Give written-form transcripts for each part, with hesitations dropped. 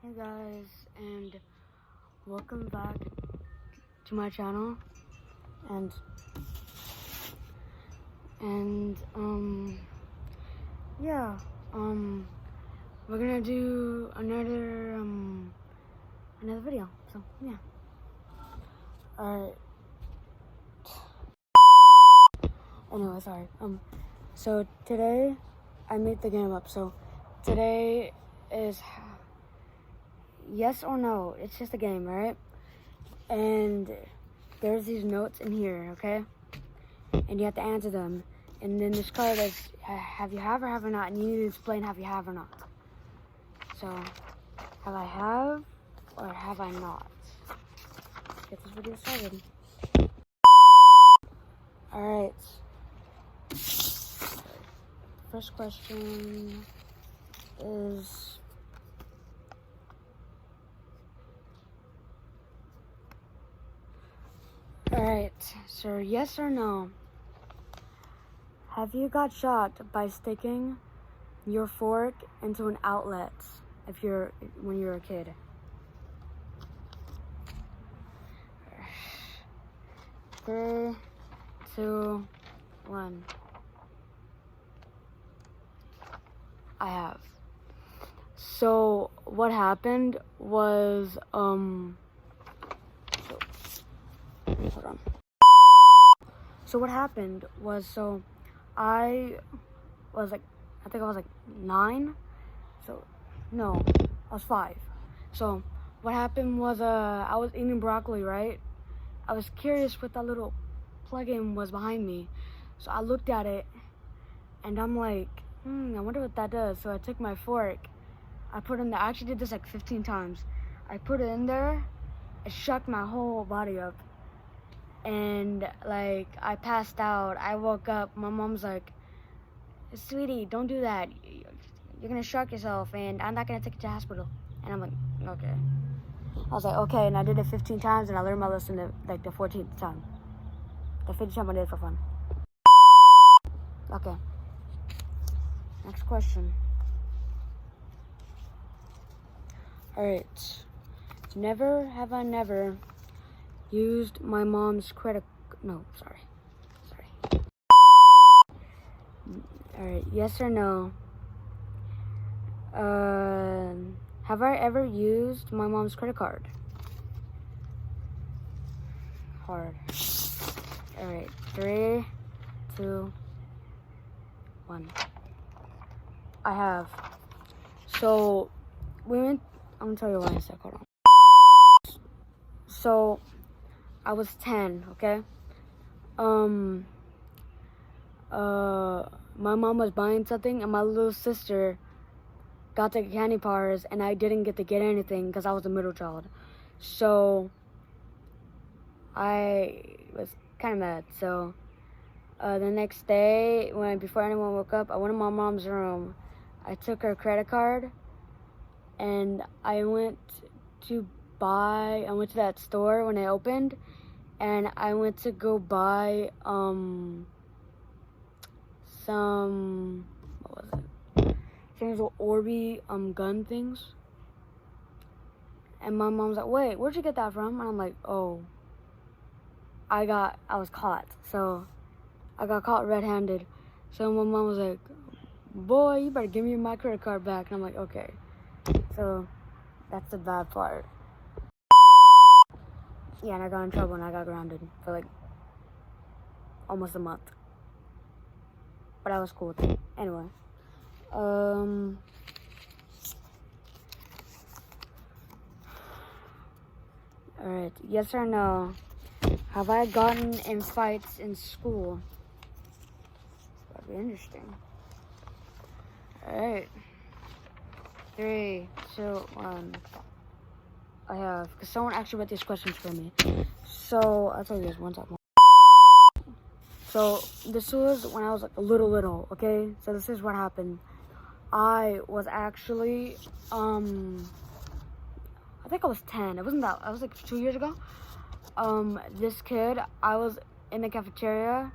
Hey guys, and welcome back to my channel. And yeah, we're gonna do another video. So yeah. Alright. Anyway, sorry. So today I made the game up. So today is yes or no. It's just a game, right? And there's these notes in here, okay? And you have to answer them. And then this card is, have you have or have I not? And you need to explain have you have or not. So, have I have or have I not? Let's get this video started. Alright. First question is, alright, so yes or no? Have you got shocked by sticking your fork into an outlet when you're a kid? 3, 2, 1. I have. So what happened was hold on. So what happened was, I think I was like 9. So no, I was 5. So what happened was I was eating broccoli, right? I was curious what that little plug-in was behind me. So I looked at it and I'm like, I wonder what that does. So I took my fork, I put it in there. I actually did this like 15 times. I put it in there, it shocked my whole body up. And like I passed out. I woke up, my mom's like, sweetie, don't do that. You're gonna shock yourself and I'm not gonna take you to the hospital. And I'm like, okay. I was like, okay, and I did it 15 times and I learned my lesson like the 14th time. The 15th time I did it for fun. Okay. Next question. Alright. Never have I never used my mom's credit. No, sorry. Alright, yes or no? Have I ever used my mom's credit card? Hard. Alright, 3, 2, 1. I have. So, I'm gonna tell you why in a sec, hold on. So, I was 10, okay? My mom was buying something and my little sister got the candy bars and I didn't get to get anything because I was a middle child. So I was kind of mad. So the next day, before anyone woke up, I went to my mom's room. I took her credit card and I went to that store when it opened, and I went to go buy some, what was it? Some little Orby gun things. And my mom's like, wait, where'd you get that from? And I'm like, oh, I was caught. So I got caught red-handed. So my mom was like, boy, you better give me my credit card back. And I'm like, okay. So that's the bad part. Yeah, and I got in trouble and I got grounded for like almost a month. But I was cool with it. Anyway. Alright, yes or no? Have I gotten in fights in school? That'd be interesting. Alright. 3, 2, 1. I have, because someone actually wrote these questions for me. So, I'll tell you guys one second. So, this was when I was like a little, okay? So this is what happened. I was actually, I think I was 10. It wasn't that, I was like 2 years ago. This kid, I was in the cafeteria.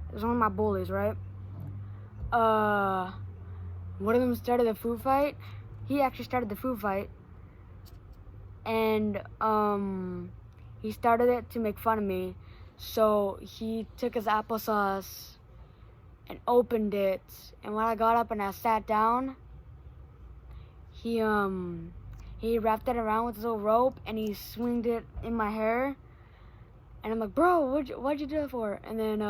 It was one of my bullies, right? One of them started the food fight. He actually started the food fight. and he started it to make fun of me. So he took his applesauce and opened it, and when I got up and I sat down, he wrapped it around with his little rope and he swinged it in my hair. And I'm like, bro, what'd you do that for? And then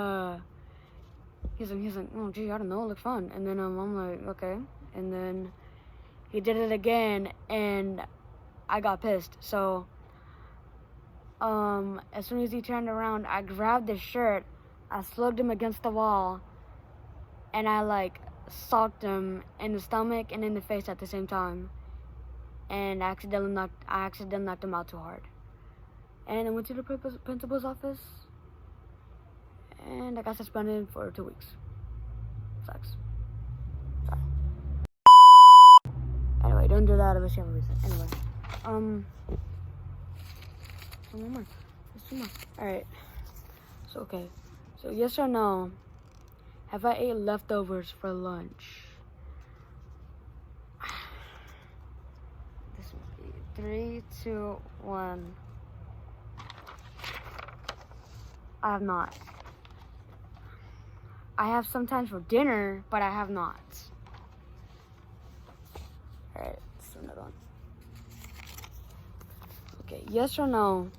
he's like, oh gee, I don't know, it looked fun. And then I'm like, okay. And then he did it again, and I got pissed. So as soon as he turned around, I grabbed his shirt, I slugged him against the wall, and I like socked him in the stomach and in the face at the same time. And I accidentally knocked him out too hard. And I went to the principal's office, and I got suspended for 2 weeks. Sucks. Sorry. Anyway, don't do that unless you have a reason. Anyway, one more. There's 2 more. All right. So okay. So yes or no? Have I ate leftovers for lunch? This would be 3, 2, 1. I have not. I have sometimes for dinner, but I have not. Alright, let's do another one. Okay, yes or no?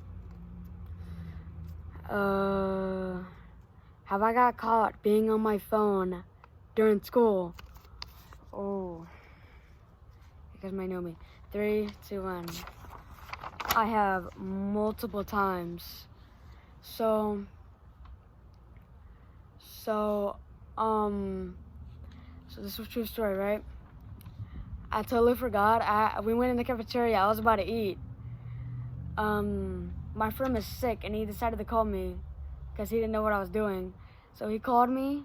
Have I got caught being on my phone during school? Oh, you guys might know me. 3, 2, 1. I have multiple times. So this was a true story, right? I totally forgot. We went in the cafeteria. I was about to eat. My friend is sick, and he decided to call me because he didn't know what I was doing. So he called me.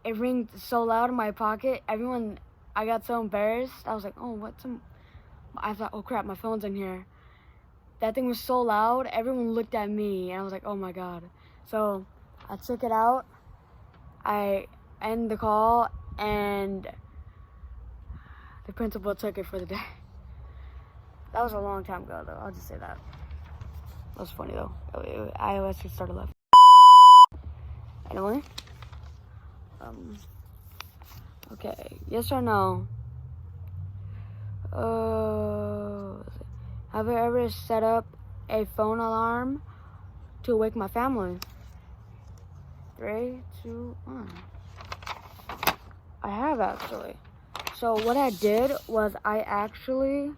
It rang so loud in my pocket. I got so embarrassed. I was like, oh, I thought, oh crap, my phone's in here. That thing was so loud, everyone looked at me, and I was like, oh my god. So I took it out, I ended the call, and the principal took it for the day. That was a long time ago, though. I'll just say that. That was funny, though. iOS just started left. Anyway. Okay. Yes or no? Have I ever set up a phone alarm to wake my family? 3, 2, 1. I have, actually. So what I did was I actually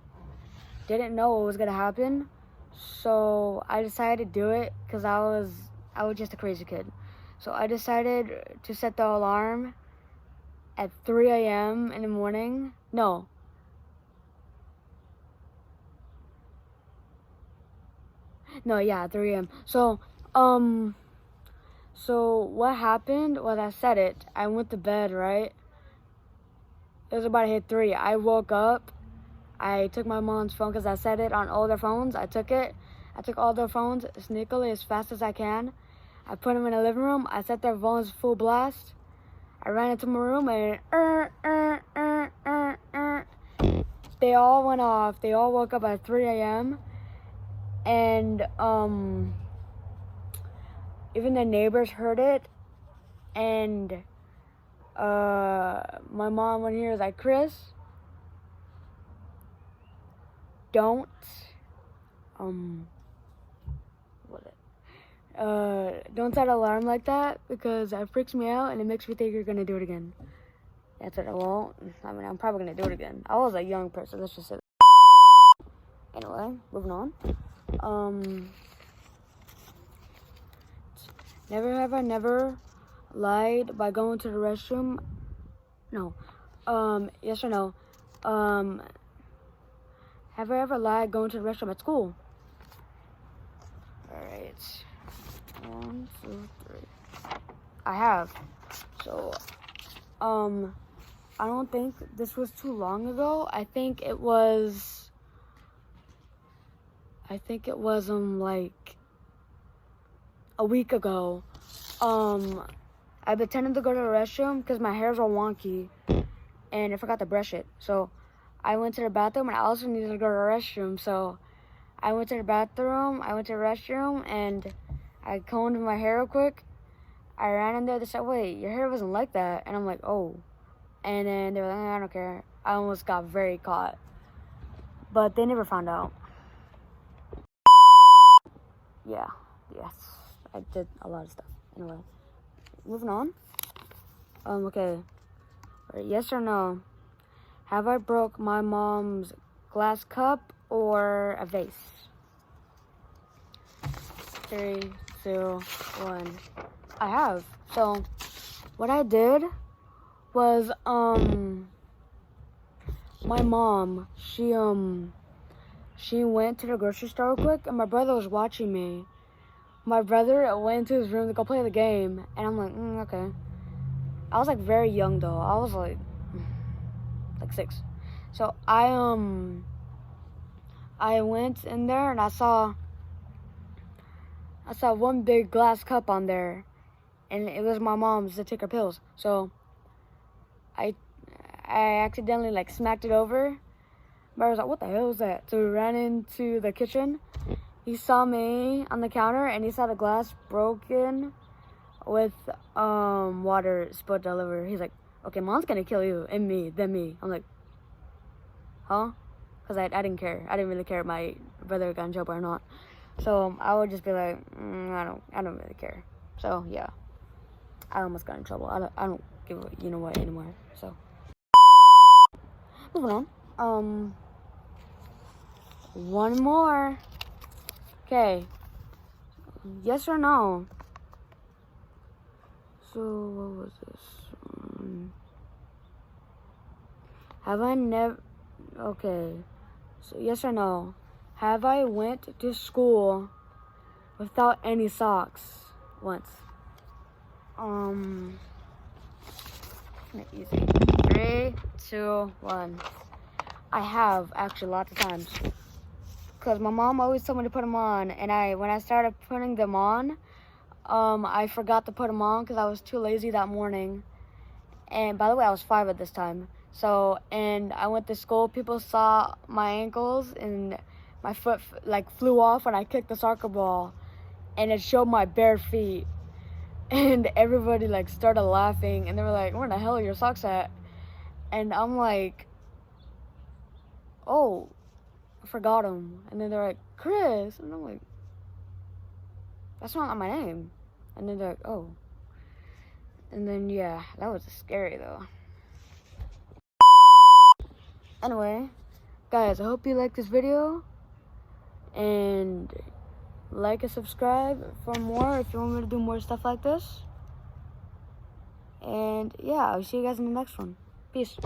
didn't know what was gonna happen. So I decided to do it because I was just a crazy kid. So I decided to set the alarm at 3 a.m. in the morning. No. No, yeah, 3 a.m. So what happened was I set it. I went to bed, right? It was about to hit 3. I woke up. I took my mom's phone because I set it on all their phones. I took it. I took all their phones sneakily as fast as I can. I put them in the living room. I set their phones full blast. I ran into my room and they all went off. They all woke up at 3 a.m. And even the neighbors heard it. And my mom went here was like, Chris, don't don't set an alarm like that because it freaks me out and it makes me think you're gonna do it again. That's it. Well, I mean, I'm probably gonna do it again. I was a young person. Let's just say that. Anyway, moving on. Never have I never lied by going to the restroom. No. Yes or no? Have I ever lied going to the restroom at school? Alright. 1, 2, 3. I have. So, I don't think this was too long ago. I think it was like a week ago. I pretended to go to the restroom because my hair's all wonky and I forgot to brush it. So I went to the bathroom and I also needed to go to the restroom. So I went to the bathroom, I went to the restroom, and I combed my hair real quick. I ran in there, they said, wait, your hair wasn't like that. And I'm like, oh. And then they were like, I don't care. I almost got very caught. But they never found out. Yeah, yes. I did a lot of stuff. Anyway, moving on. Okay. Yes or no? Have I broke my mom's glass cup or a vase? 3, 2, 1. I have. So, what I did was, my mom, she went to the grocery store real quick, and my brother was watching me. My brother went into his room to go play the game, and I'm like, okay. I was like very young though. I was like 6. So I went in there and I saw one big glass cup on there, and it was my mom's to take her pills. So I accidentally like smacked it over. But I was like, what the hell is that? So we ran into the kitchen. He saw me on the counter and he saw the glass broken with water spilled all over. He's like, okay, mom's gonna kill you and me, then me. I'm like, huh? Because I didn't care. I didn't really care if my brother got in trouble or not. So I would just be like, I don't really care. So yeah, I almost got in trouble. I don't give a you know what anymore. So moving on. One more. Okay. Yes or no? So what was this? Have I never? Okay. So yes or no? Have I went to school without any socks once? Easy. 3, 2, 1. I have actually lots of times. Because my mom always told me to put them on, and when I started putting them on, I forgot to put them on because I was too lazy that morning. And by the way, I was 5 at this time. So, and I went to school, people saw my ankles, and my foot like flew off when I kicked the soccer ball, and it showed my bare feet. And everybody like started laughing, and they were like, where the hell are your socks at? And I'm like, oh, I forgot them. And then they're like, Chris. And I'm like, that's not my name. And then they're like, oh. And then, yeah, that was scary though. Anyway, guys, I hope you liked this video. And like and subscribe for more if you want me to do more stuff like this. And yeah, I'll see you guys in the next one. Peace.